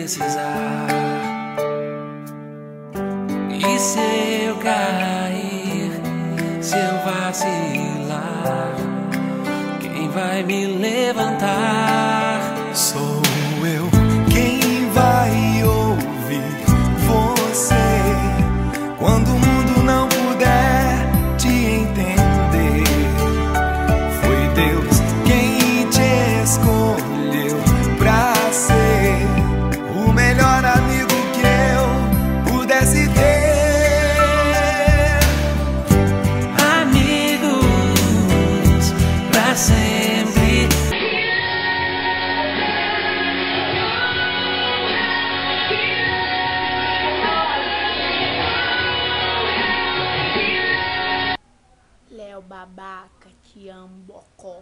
precisar. E se eu cair, se eu vacilar, quem vai me levantar? Sou eu quem vai ouvir você quando o mundo não puder te entender. Foi Deus quem te escolheu pra ser o melhor amigo que eu pudesse ter. Amigos pra sempre. Léo babaca, te amo, bocó.